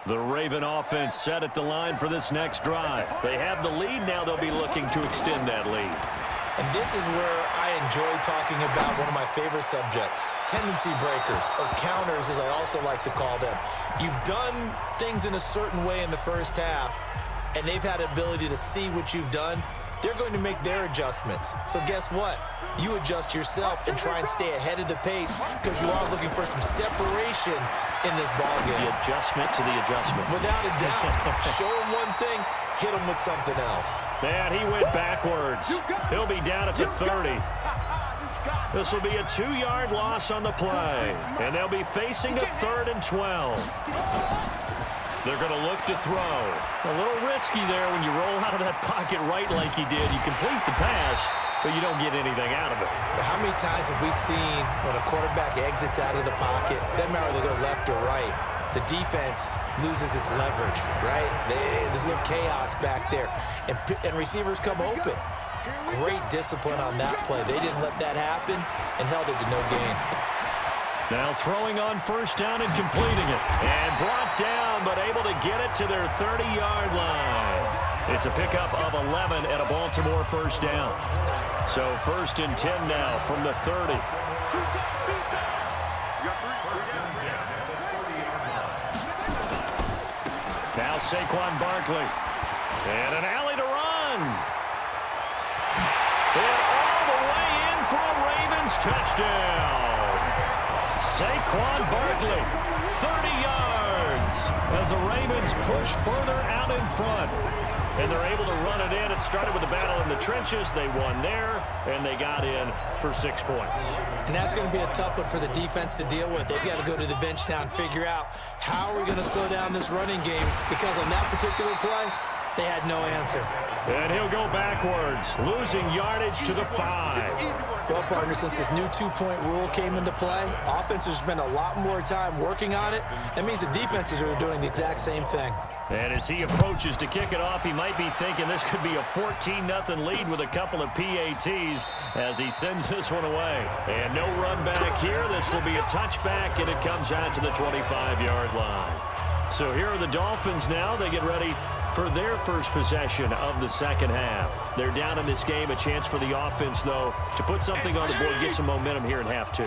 The Raven offense set at the line for this next drive. They have the lead. Now they'll be looking to extend that lead. And this is where I enjoy talking about one of my favorite subjects, tendency breakers, or counters as I also like to call them. You've done things in a certain way in the first half, and they've had the ability to see what you've done. They're going to make their adjustments. So guess what? You adjust yourself and try and stay ahead of the pace because you are looking for some separation in this ballgame. The adjustment to the adjustment. Without a doubt. Show them one thing, hit them with something else. Man, he went backwards. He'll be down at the 30. This will be a 2-yard loss on the play. And they'll be facing a 3rd and 12. They're going to look to throw. A little risky there when you roll out of that pocket right like he did. You complete the pass, but you don't get anything out of it. But how many times have we seen when a quarterback exits out of the pocket, doesn't matter whether they go left or right, the defense loses its leverage, right? There's a little chaos back there, and receivers come open. Great discipline on that play. They didn't let that happen and held it to no gain. Now throwing on first down and completing it. And brought down, but able to get it to their 30-yard line. It's a pickup of 11 and a Baltimore first down. So 1st and 10 now from the 30. Now Saquon Barkley. And an alley to run. And all the way in for a Ravens touchdown. Saquon Barkley, 30 yards as the Ravens push further out in front. And they're able to run it in. It started with a battle in the trenches. They won there, and they got in for 6 points. And that's going to be a tough one for the defense to deal with. They've got to go to the bench now and figure out how are we going to slow down this running game, because on that particular play, they had no answer. And he'll go backwards, losing yardage to the 5. Well, partner, since this new 2-point rule came into play, offenses spend a lot more time working on it. That means the defenses are doing the exact same thing. And as he approaches to kick it off, he might be thinking this could be a 14-0 lead with a couple of PATs as he sends this one away. And no run back here. This will be a touchback, and it comes out to the 25-yard line. So here are the Dolphins now. They get ready for their first possession of the second half. They're down in this game. A chance for the offense, though, to put something on the board, get some momentum here in half 2.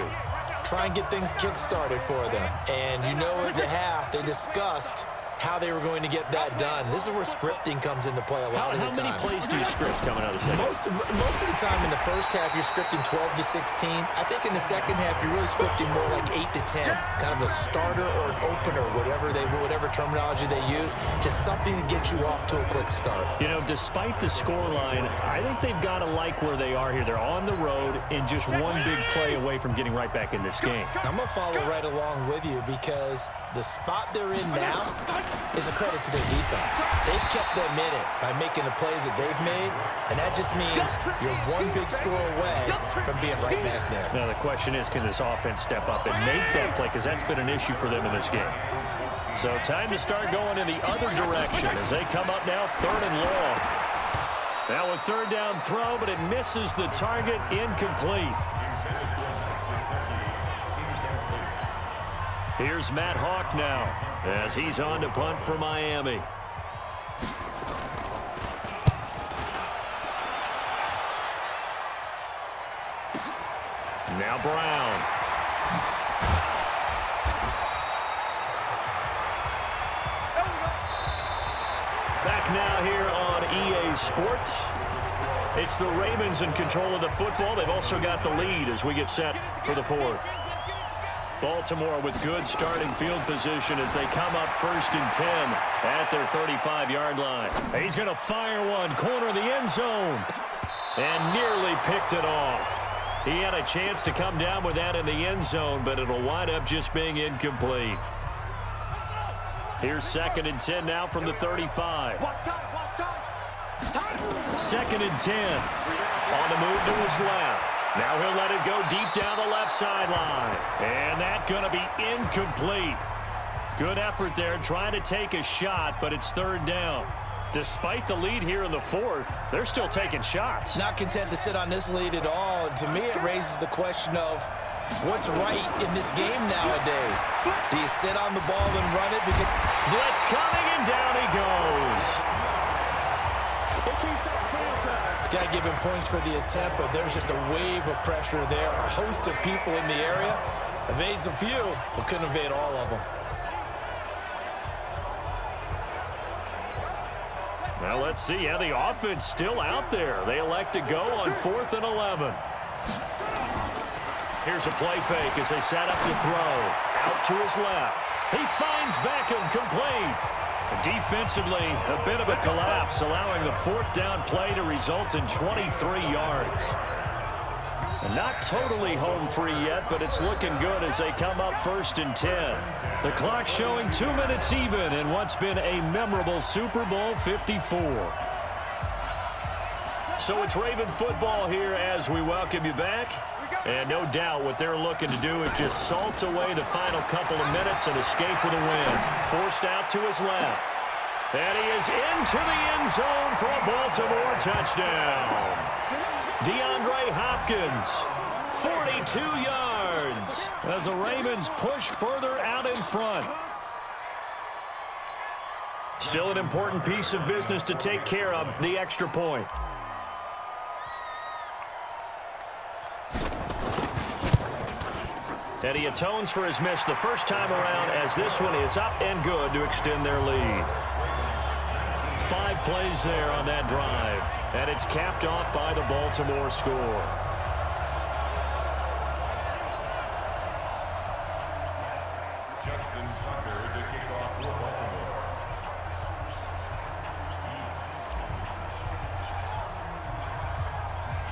Try and get things kick-started for them. And you know at the half, they discussed how they were going to get that done. This is where scripting comes into play a lot of the time. How many plays do you script coming out of the second? Most of the time in the first half, you're scripting 12 to 16. I think in the second half, you're really scripting more like 8 to 10. Kind of a starter or an opener, whatever terminology they use, just something to get you off to a quick start. You know, despite the scoreline, I think they've got to like where they are here. They're on the road and just one big play away from getting right back in this game. I'm going to follow right along with you because the spot they're in now is a credit to their defense. They've kept them in it by making the plays that they've made, and that just means you're one big score away from being right back there. Now the question is, can this offense step up and make that play, because that's been an issue for them in this game. So time to start going in the other direction as they come up now 3rd and long. Now a 3rd down throw, but it misses the target, incomplete. Here's Matt Hawk now as he's on to punt for Miami. Now Brown. Back now here on EA Sports. It's the Ravens in control of the football. They've also got the lead as we get set for the 4th. Baltimore with good starting field position as they come up 1st and 10 at their 35-yard line. He's going to fire one, corner of the end zone, and nearly picked it off. He had a chance to come down with that in the end zone, but it'll wind up just being incomplete. Here's 2nd and 10 now from the 35. 2nd and 10 on the move to his left. Now he'll let it go deep down the left sideline. And that's going to be incomplete. Good effort there trying to take a shot, but it's 3rd down. Despite the lead here in the 4th, they're still taking shots. Not content to sit on this lead at all. And to me, it raises the question of What's right in this game nowadays? Do you sit on the ball and run it? Blitz coming, and down he goes. Got to give him points for the attempt, but there's just a wave of pressure there. A host of people in the area. Evades a few, but couldn't evade all of them. Now let's see how the offense still out there. They elect to go on 4th and 11. Here's a play fake as they set up to throw. Out to his left. He finds Beckham complete. Defensively, a bit of a collapse, allowing the 4th down play to result in 23 yards. And not totally home free yet, but it's looking good as they come up 1st and 10. The clock showing 2 minutes even in what's been a memorable Super Bowl 54. So it's Raven football here as we welcome you back. And no doubt what they're looking to do is just salt away the final couple of minutes and escape with a win. Forced out to his left. And he is into the end zone for a Baltimore touchdown. DeAndre Hopkins, 42 yards as the Ravens push further out in front. Still an important piece of business to take care of, the extra point. And he atones for his miss the first time around as this one is up and good to extend their lead. 5 plays there on that drive. And it's capped off by the Baltimore score.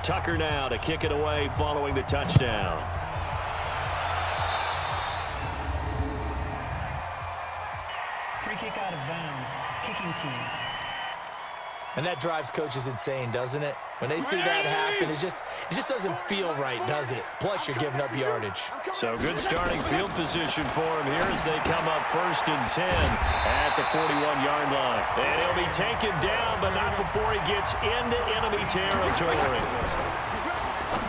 Tucker now to kick it away following the touchdown. Free kick out of bounds. Kicking team. And that drives coaches insane, doesn't it? When they see that happen, it just doesn't feel right, does it? Plus, you're giving up yardage. So good starting field position for him here as they come up 1st and 10 at the 41-yard line. And he'll be taken down, but not before he gets into enemy territory.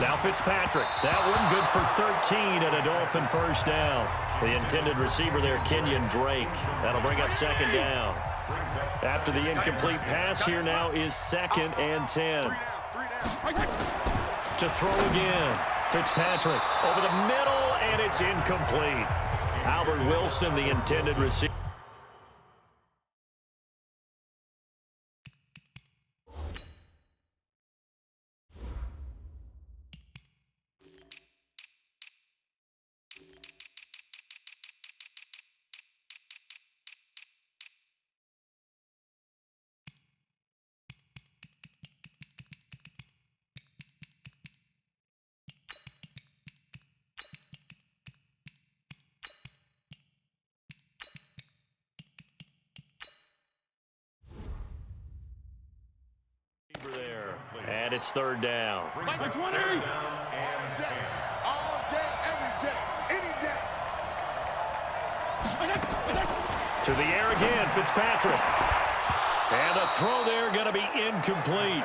Now Fitzpatrick. That one good for 13 and a Dolphin first down. The intended receiver there, Kenyon Drake. That'll bring up 2nd down. After the incomplete pass, here now is 2nd and 10. To throw again. Fitzpatrick over the middle, and it's incomplete. Albert Wilson, the intended receiver. There, and it's 3rd down. Number 20. All day, every day, any day. To the air again, Fitzpatrick. And the throw there going to be incomplete.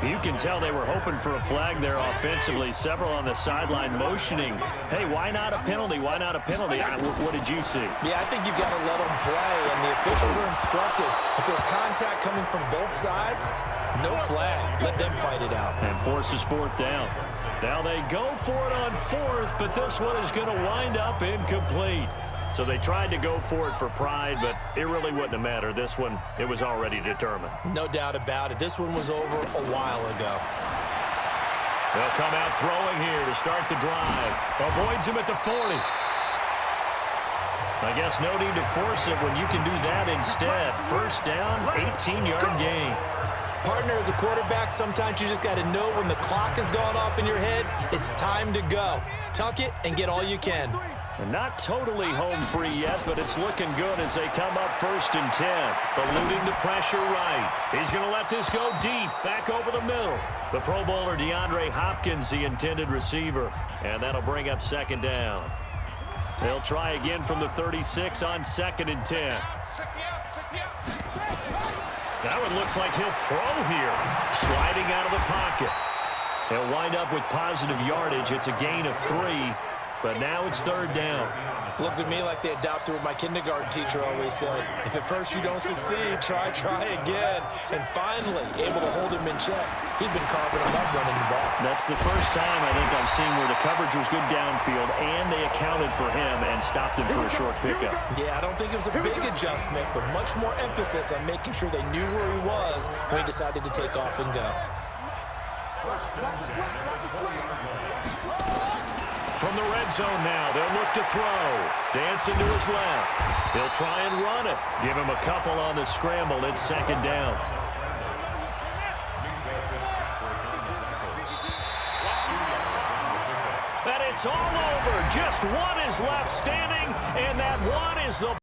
You can tell they were hoping for a flag there offensively. Several on the sideline motioning. Hey, why not a penalty? Why not a penalty? What did you see? Yeah, I think you've got to let them play, and the officials are instructed. If there's contact coming from both sides, no flag. Let them fight it out. And forces 4th down. Now they go for it on 4th, but this one is going to wind up incomplete. So they tried to go for it for pride, but it really wouldn't have mattered. This one, it was already determined. No doubt about it. This one was over a while ago. They'll come out throwing here to start the drive. Avoids him at the 40. I guess no need to force it when you can do that instead. First down, 18-yard gain. Partner, as a quarterback, sometimes you just got to know when the clock has gone off in your head, it's time to go. Tuck it and get all you can. And not totally home free yet, but it's looking good as they come up 1st and 10. Eluding the pressure right. He's going to let this go deep, back over the middle. The Pro Bowler DeAndre Hopkins, the intended receiver. And that'll bring up 2nd down. They'll try again from the 36 on 2nd and 10. That one looks like he'll throw here. Sliding out of the pocket. They'll wind up with positive yardage. It's a gain of 3, but now it's 3rd down. Looked at me like they adopted what my kindergarten teacher always said. If at first you don't succeed, try again. And finally, able to hold him in check. He'd been carving him up running the ball. That's the first time I think I've seen where the coverage was good downfield and they accounted for him and stopped him for a short pickup. Yeah, I don't think it was a big adjustment, but much more emphasis on making sure they knew where he was when he decided to take off and go. From the red zone now, they'll look to throw. Dancing to his left. He'll try and run it. Give him a couple on the scramble. It's 2nd down. And it's all over. Just one is left standing, and that one is the